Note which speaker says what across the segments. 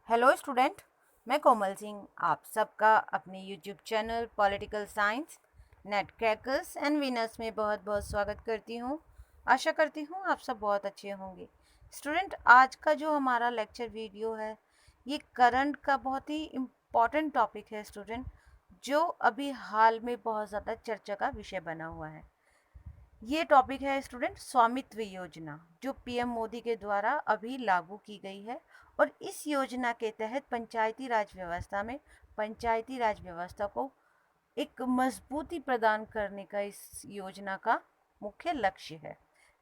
Speaker 1: Hello student, मैं कोमल सिंह आप सबका अपने YouTube channel political science net crackers and winners में बहुत बहुत स्वागत करती हूँ। आशा करती हूँ आप सब बहुत अच्छे होंगे। स्टूडेंट, आज का जो हमारा लेक्चर वीडियो है ये करंट का बहुत ही इम्पॉर्टेंट टॉपिक है स्टूडेंट, जो अभी हाल में बहुत ज़्यादा चर्चा का विषय बना हुआ है। ये टॉपिक है स्टूडेंट स्वामित्व योजना, जो पीएम मोदी के द्वारा अभी लागू की गई है। और इस योजना के तहत पंचायती राज व्यवस्था को एक मजबूती प्रदान करने का इस योजना का मुख्य लक्ष्य है।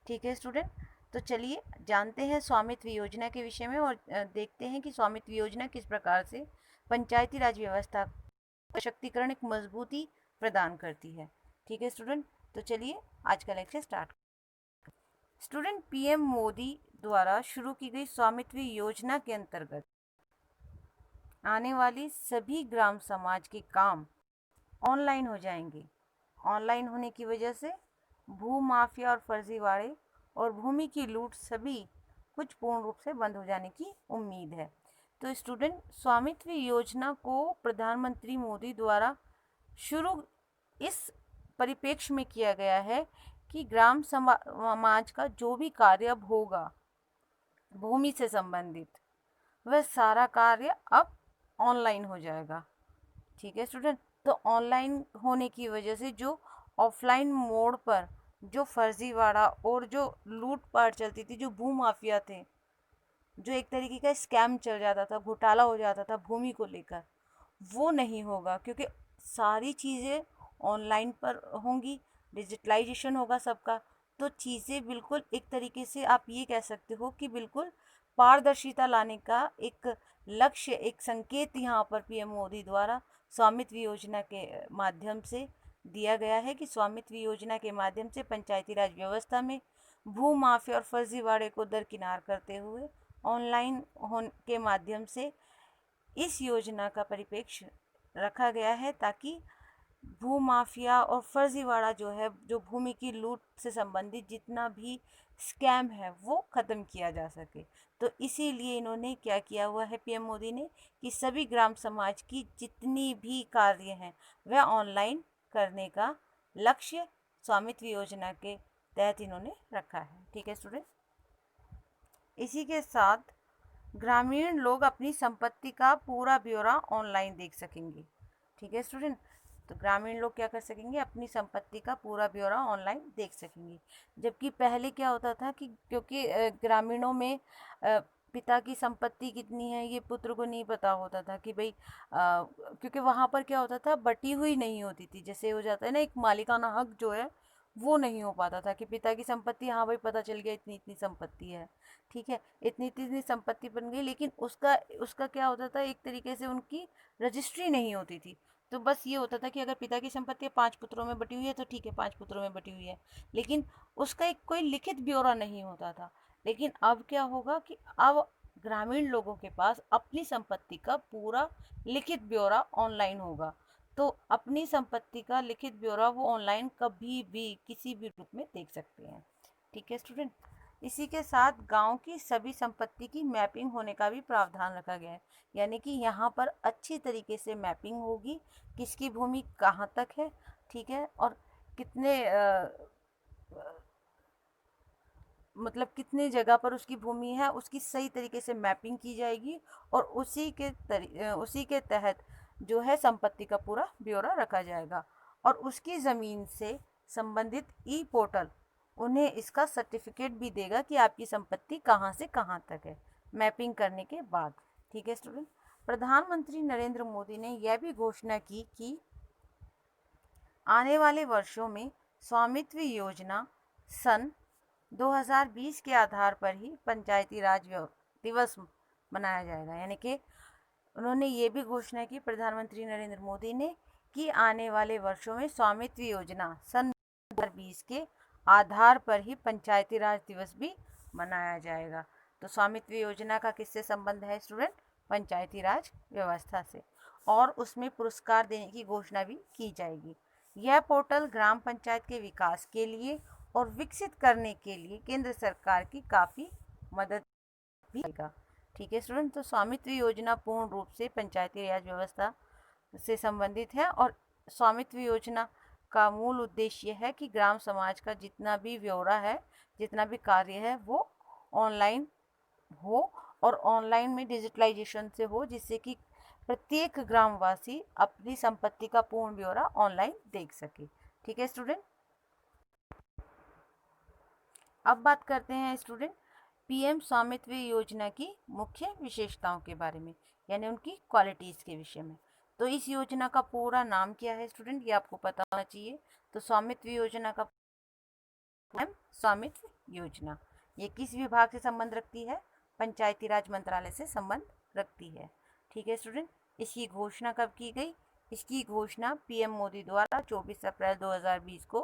Speaker 1: ठीक है स्टूडेंट, तो चलिए जानते हैं स्वामित्व योजना के विषय में और देखते हैं कि स्वामित्व योजना किस प्रकार से पंचायती राज व्यवस्था सशक्तिकरण एक मजबूती प्रदान करती है। ठीक है स्टूडेंट, तो चलिए आज का lecture start. Student, PM Modi द्वारा शुरू की गई स्वामित्व योजना के अंतर्गत आने वाली सभी ग्राम समाज के काम ऑनलाइन हो जाएंगे। ऑनलाइन होने की वजह से भू माफिया और फर्जीवाड़े और भूमि की लूट सभी कुछ पूर्ण रूप से बंद हो जाने की उम्मीद है। तो स्टूडेंट, स्वामित्व योजना को प्रधानमंत्री मोदी द्वारा शुरू इस परिप्रेक्ष्य में किया गया है कि ग्राम समाज का जो भी कार्य अब होगा भूमि से संबंधित, वह सारा कार्य अब ऑनलाइन हो जाएगा। ठीक है स्टूडेंट, तो ऑनलाइन होने की वजह से जो ऑफलाइन मोड पर जो फर्जीवाड़ा और जो लूटपाट चलती थी, जो भू माफिया थे, जो एक तरीके का स्कैम चल जाता था, घोटाला हो जाता था भूमि को लेकर, वो नहीं होगा क्योंकि सारी चीज़ें ऑनलाइन पर होंगी, डिजिटलाइजेशन होगा सबका। तो चीज़ें बिल्कुल एक तरीके से आप ये कह सकते हो कि बिल्कुल पारदर्शिता लाने का एक लक्ष्य, एक संकेत यहाँ पर पीएम मोदी द्वारा स्वामित्व योजना के माध्यम से दिया गया है कि स्वामित्व योजना के माध्यम से पंचायती राज व्यवस्था में भू माफिया और फर्जीवाड़े को दरकिनार करते हुए ऑनलाइन के माध्यम से इस योजना का परिप्रेक्ष्य रखा गया है, ताकि भू माफिया और फर्जीवाड़ा जो है, जो भूमि की लूट से संबंधित जितना भी स्कैम है वो ख़त्म किया जा सके। तो इसीलिए इन्होंने क्या किया हुआ है पीएम मोदी ने कि सभी ग्राम समाज की जितनी भी कार्य हैं वह ऑनलाइन करने का लक्ष्य स्वामित्व योजना के तहत इन्होंने रखा है। ठीक है स्टूडेंट, इसी के साथ ग्रामीण लोग अपनी संपत्ति का पूरा ब्यौरा ऑनलाइन देख सकेंगे। ठीक है स्टूडेंट, तो ग्रामीण लोग क्या कर सकेंगे, अपनी संपत्ति का पूरा ब्यौरा ऑनलाइन देख सकेंगे। जबकि पहले क्या होता था कि क्योंकि ग्रामीणों में पिता की संपत्ति कितनी है ये पुत्र को नहीं पता होता था कि भाई, क्योंकि वहाँ पर क्या होता था, बटी हुई नहीं होती थी। जैसे हो जाता है ना, एक मालिकाना हक जो है वो नहीं हो पाता था कि पिता की संपत्ति, हाँ भाई पता चल गया इतनी इतनी संपत्ति है, ठीक है, इतनी इतनी संपत्ति बन गई, लेकिन उसका उसका क्या होता था, एक तरीके से उनकी रजिस्ट्री नहीं होती थी। तो बस ये होता था कि अगर पिता की संपत्ति 5 पुत्रों में बटी हुई है तो ठीक है, 5 पुत्रों में बटी हुई है, लेकिन उसका एक कोई लिखित ब्यौरा नहीं होता था। लेकिन अब क्या होगा कि अब ग्रामीण लोगों के पास अपनी संपत्ति का पूरा लिखित ब्यौरा ऑनलाइन होगा। तो अपनी संपत्ति का लिखित ब्यौरा वो ऑनलाइन कभी भी किसी भी रूप में देख सकते हैं। ठीक है स्टूडेंट, इसी के साथ गांव की सभी संपत्ति की मैपिंग होने का भी प्रावधान रखा गया है। यानी कि यहाँ पर अच्छी तरीके से मैपिंग होगी, किसकी भूमि कहाँ तक है, ठीक है, और कितने मतलब कितने जगह पर उसकी भूमि है, उसकी सही तरीके से मैपिंग की जाएगी और उसी के तहत जो है संपत्ति का पूरा ब्यौरा रखा जाएगा। और उसकी ज़मीन से संबंधित ई पोर्टल उन्हें इसका सर्टिफिकेट भी देगा कि आपकी संपत्ति कहाँ से कहाँ तक है, मैपिंग करने के बाद। ठीक है स्टूडेंट, प्रधानमंत्री नरेंद्र मोदी ने यह भी घोषणा की कि आने वाले वर्षों में स्वामित्व योजना सन 2020 के आधार पर ही पंचायती राज दिवस मनाया जाएगा। यानी कि उन्होंने ये भी घोषणा की, प्रधानमंत्री नरेंद्र मोदी ने, कि आने वाले वर्षों में स्वामित्व योजना सन 2020 के आधार पर ही पंचायती राज दिवस भी मनाया जाएगा। तो स्वामित्व योजना का किससे संबंध है स्टूडेंट? पंचायती राज व्यवस्था से। और उसमें पुरस्कार देने की घोषणा भी की जाएगी। यह पोर्टल ग्राम पंचायत के विकास के लिए और विकसित करने के लिए केंद्र सरकार की काफ़ी मदद भी करेगा। ठीक है स्टूडेंट, तो स्वामित्व योजना पूर्ण रूप से पंचायती राज व्यवस्था से संबंधित है और स्वामित्व योजना का मूल उद्देश्य है कि ग्राम समाज का जितना भी ब्यौरा है, जितना भी कार्य है, वो ऑनलाइन हो और ऑनलाइन में डिजिटलाइजेशन से हो, जिससे कि प्रत्येक ग्रामवासी अपनी संपत्ति का पूर्ण ब्यौरा ऑनलाइन देख सके। ठीक है स्टूडेंट, अब बात करते हैं स्टूडेंट पीएम स्वामित्व योजना की मुख्य विशेषताओं के बारे में, यानी उनकी क्वालिटीज़ के विषय में। तो इस योजना का पूरा नाम क्या है स्टूडेंट, ये आपको पता होना चाहिए। तो स्वामित्व योजना का पीएम स्वामित्व योजना ये किस विभाग से संबंध रखती है? पंचायती राज मंत्रालय से संबंध रखती है। ठीक है स्टूडेंट, इसकी घोषणा कब की गई? इसकी घोषणा पीएम मोदी द्वारा 24 अप्रैल 2020 को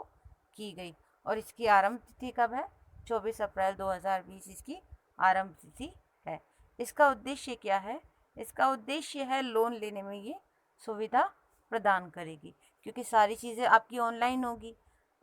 Speaker 1: की गई और इसकी आरंभ तिथि कब है? 24 अप्रैल 2020 इसकी आरंभ तिथि है। इसका उद्देश्य क्या है? इसका उद्देश्य है लोन लेने में ये सुविधा प्रदान करेगी, क्योंकि सारी चीज़ें आपकी ऑनलाइन होगी।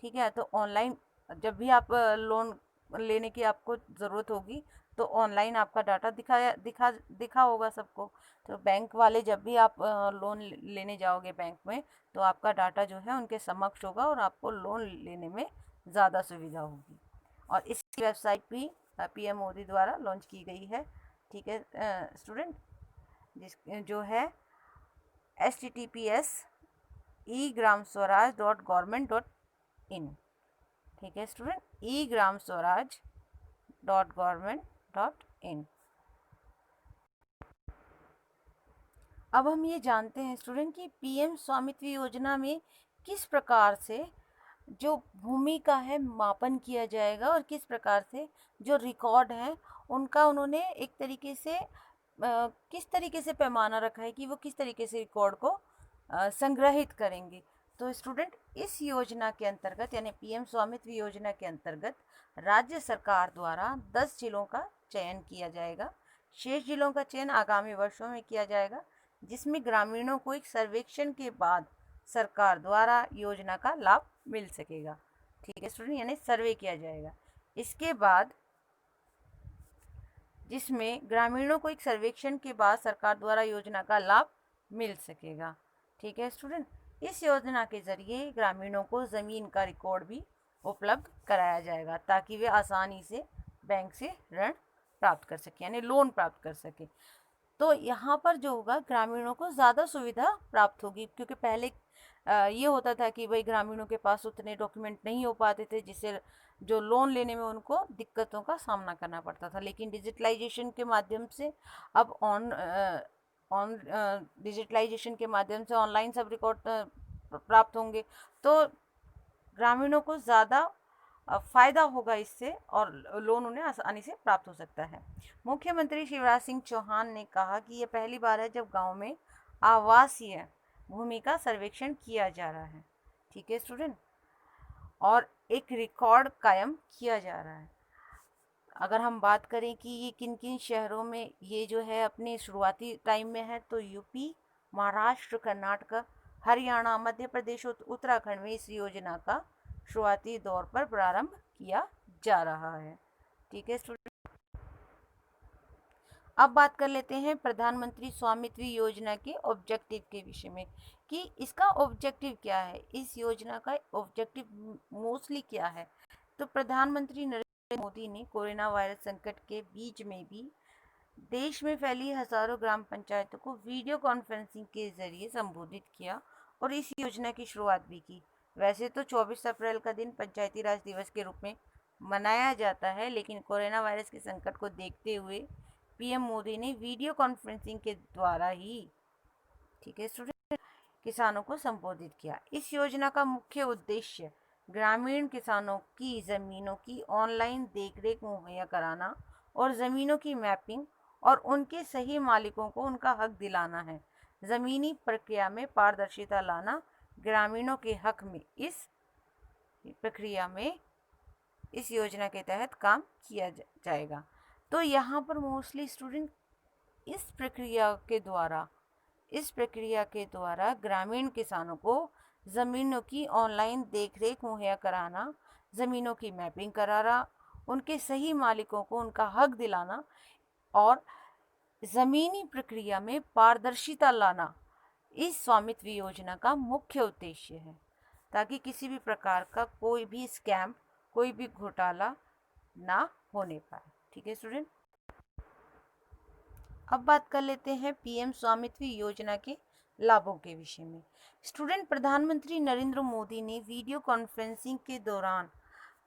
Speaker 1: ठीक है, तो ऑनलाइन जब भी आप लोन लेने की आपको ज़रूरत होगी तो ऑनलाइन आपका डाटा दिखा होगा सबको। तो बैंक वाले जब भी आप लोन लेने जाओगे बैंक में, तो आपका डाटा जो है उनके समक्ष होगा और आपको लोन लेने में ज़्यादा सुविधा होगी। और इसकी वेबसाइट भी पीएम मोदी द्वारा लॉन्च की गई है। ठीक है स्टूडेंट, जिस जो है https://egramswaraj.government.in। ठीक है स्टूडेंट, egramswaraj.government.in। अब हम ये जानते हैं स्टूडेंट कि पीएम स्वामित्व योजना में किस प्रकार से जो भूमि का है मापन किया जाएगा और किस प्रकार से जो रिकॉर्ड है उनका उन्होंने एक तरीके से किस तरीके से पैमाना रखा है कि वो किस तरीके से रिकॉर्ड को संग्रहित करेंगे। तो स्टूडेंट, इस योजना के अंतर्गत यानी पीएम स्वामित्व योजना के अंतर्गत राज्य सरकार द्वारा 10 जिलों का चयन किया जाएगा। शेष जिलों का चयन आगामी वर्षों में किया जाएगा, जिसमें ग्रामीणों को एक सर्वेक्षण के बाद सरकार द्वारा योजना का लाभ मिल सकेगा। ठीक है स्टूडेंट, यानी सर्वे किया जाएगा। इसके बाद जिसमें ग्रामीणों को एक सर्वेक्षण के बाद सरकार द्वारा योजना का लाभ मिल सकेगा। ठीक है स्टूडेंट, इस योजना के जरिए ग्रामीणों को ज़मीन का रिकॉर्ड भी उपलब्ध कराया जाएगा ताकि वे आसानी से बैंक से ऋण प्राप्त कर सकें, यानी लोन प्राप्त कर सकें। तो यहाँ पर जो होगा ग्रामीणों को ज़्यादा सुविधा प्राप्त होगी, क्योंकि पहले ये होता था कि भाई ग्रामीणों के पास उतने डॉक्यूमेंट नहीं हो पाते थे, जिससे जो लोन लेने में उनको दिक्कतों का सामना करना पड़ता था। लेकिन डिजिटलाइजेशन के माध्यम से अब डिजिटलाइजेशन के माध्यम से ऑनलाइन सब रिकॉर्ड प्राप्त होंगे, तो ग्रामीणों को ज़्यादा फ़ायदा होगा इससे और लोन उन्हें आसानी से प्राप्त हो सकता है। मुख्यमंत्री शिवराज सिंह चौहान ने कहा कि ये पहली बार है जब गांव में आवासीय भूमि का सर्वेक्षण किया जा रहा है। ठीक है स्टूडेंट, और एक रिकॉर्ड कायम किया जा रहा है। अगर हम बात करें कि ये किन किन शहरों में ये जो है अपने शुरुआती टाइम में है, तो यूपी, महाराष्ट्र, कर्नाटक, हरियाणा, मध्य प्रदेश और उत्तराखंड में इस योजना का शुरुआती दौर पर प्रारंभ किया जा रहा है। ठीक है स्टूडेंट, अब बात कर लेते हैं प्रधानमंत्री स्वामित्व योजना के ऑब्जेक्टिव के विषय में कि इसका ऑब्जेक्टिव क्या है, इस योजना का ऑब्जेक्टिव मोस्टली क्या है। तो प्रधानमंत्री नरेंद्र मोदी ने कोरोना वायरस संकट के बीच में भी देश में फैली हजारों ग्राम पंचायतों को वीडियो कॉन्फ्रेंसिंग के जरिए संबोधित किया और इस योजना की शुरुआत भी की। वैसे तो 24 अप्रैल का दिन पंचायती राज दिवस के रूप में मनाया जाता है, लेकिन कोरोना वायरस के संकट को देखते हुए पीएम मोदी ने वीडियो कॉन्फ्रेंसिंग के द्वारा ही, ठीक है स्टूडेंट, किसानों को संबोधित किया। इस योजना का मुख्य उद्देश्य ग्रामीण किसानों की ज़मीनों की ऑनलाइन देखरेख मुहैया कराना और ज़मीनों की मैपिंग और उनके सही मालिकों को उनका हक दिलाना है। ज़मीनी प्रक्रिया में पारदर्शिता लाना ग्रामीणों के हक में इस प्रक्रिया में इस योजना के तहत काम किया जाएगा। तो यहाँ पर मोस्टली स्टूडेंट इस प्रक्रिया के द्वारा ग्रामीण किसानों को ज़मीनों की ऑनलाइन देखरेख मुहैया कराना, ज़मीनों की मैपिंग कराना, उनके सही मालिकों को उनका हक दिलाना और जमीनी प्रक्रिया में पारदर्शिता लाना इस स्वामित्व योजना का मुख्य उद्देश्य है, ताकि किसी भी प्रकार का कोई भी स्कैम, कोई भी घोटाला ना होने पाए। ठीक है स्टूडेंट, अब बात कर लेते हैं पीएम स्वामित्व योजना के लाभों के विषय में। स्टूडेंट, प्रधानमंत्री नरेंद्र मोदी ने वीडियो कॉन्फ्रेंसिंग के दौरान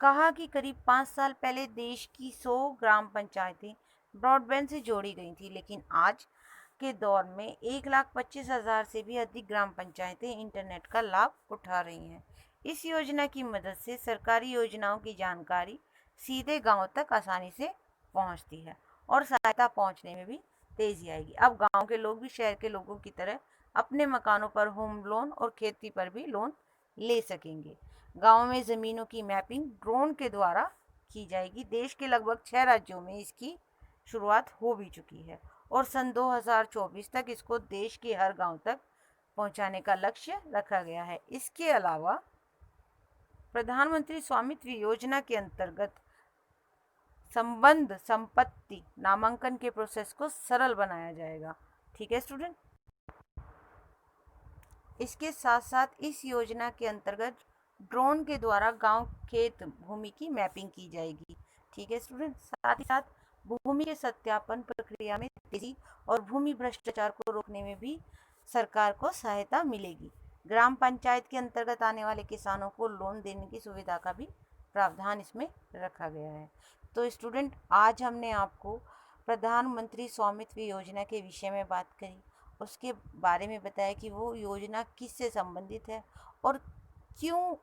Speaker 1: कहा कि करीब 5 साल पहले देश की 100 ग्राम पंचायतें ब्रॉडबैंड से जोड़ी गई थी, लेकिन आज के दौर में 1,25,000 से भी अधिक ग्राम पंचायतें इंटरनेट का लाभ उठा रही हैं। इस योजना की मदद से सरकारी योजनाओं की जानकारी सीधे गांव तक आसानी से पहुंचती है और सहायता पहुंचने में भी तेजी आएगी। अब गांव के लोग भी शहर के लोगों की तरह अपने मकानों पर होम लोन और खेती पर भी लोन ले सकेंगे। गांव में ज़मीनों की मैपिंग ड्रोन के द्वारा की जाएगी। देश के लगभग 6 राज्यों में इसकी शुरुआत हो भी चुकी है और सन 2024 तक इसको देश के हर गांव तक पहुंचाने का लक्ष्य रखा गया है। इसके अलावा प्रधानमंत्री स्वामित्व योजना के अंतर्गत संबंध संपत्ति नामांकन के प्रोसेस को सरल बनाया जाएगा। ठीक है स्टूडेंट, इसके साथ साथ इस योजना के अंतर्गत ड्रोन के द्वारा गांव खेत भूमि की मैपिंग की जाएगी। ठीक है स्टूडेंट, साथ ही साथ भूमि के सत्यापन प्रक्रिया में तेजी और भूमि भ्रष्टाचार को रोकने में भी सरकार को सहायता मिलेगी। ग्राम पंचायत के अंतर्गत आने वाले किसानों को लोन देने की सुविधा का भी प्रावधान इसमें रखा गया है। तो स्टूडेंट, आज हमने आपको प्रधानमंत्री स्वामित्व योजना के विषय में बात करी, उसके बारे में बताया कि वो योजना किससे संबंधित है और क्यों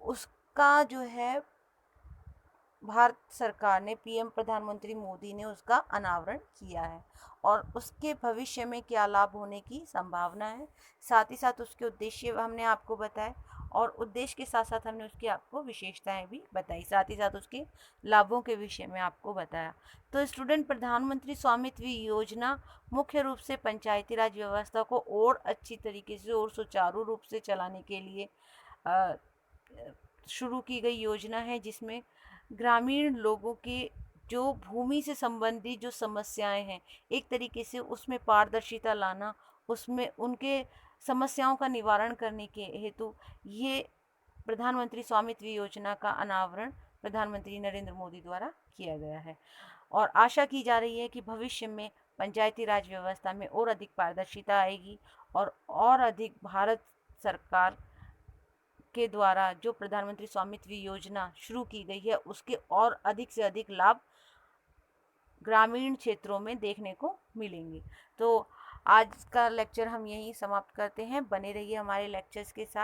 Speaker 1: उसका जो है भारत सरकार ने, पीएम प्रधानमंत्री मोदी ने उसका अनावरण किया है और उसके भविष्य में क्या लाभ होने की संभावना है। साथ ही साथ उसके उद्देश्य हमने आपको बताए और उद्देश्य के साथ साथ हमने उसकी आपको विशेषताएं भी बताई, साथ ही साथ उसके लाभों के विषय में आपको बताया। तो स्टूडेंट, प्रधानमंत्री स्वामित्व योजना मुख्य रूप से पंचायती राज व्यवस्था को और अच्छी तरीके से और सुचारू रूप से चलाने के लिए शुरू की गई योजना है, जिसमें ग्रामीण लोगों के जो भूमि से संबंधित जो समस्याएं हैं, एक तरीके से उसमें पारदर्शिता लाना, उसमें उनके समस्याओं का निवारण करने के हेतु ये प्रधानमंत्री स्वामित्व योजना का अनावरण प्रधानमंत्री नरेंद्र मोदी द्वारा किया गया है और आशा की जा रही है कि भविष्य में पंचायती राज व्यवस्था में और अधिक पारदर्शिता आएगी और अधिक भारत सरकार के द्वारा जो प्रधानमंत्री स्वामित्व योजना शुरू की गई है उसके और अधिक से अधिक लाभ ग्रामीण क्षेत्रों में देखने को मिलेंगे। तो आज का लेक्चर हम यहीं समाप्त करते हैं। बने रहिए हमारे लेक्चर्स के साथ।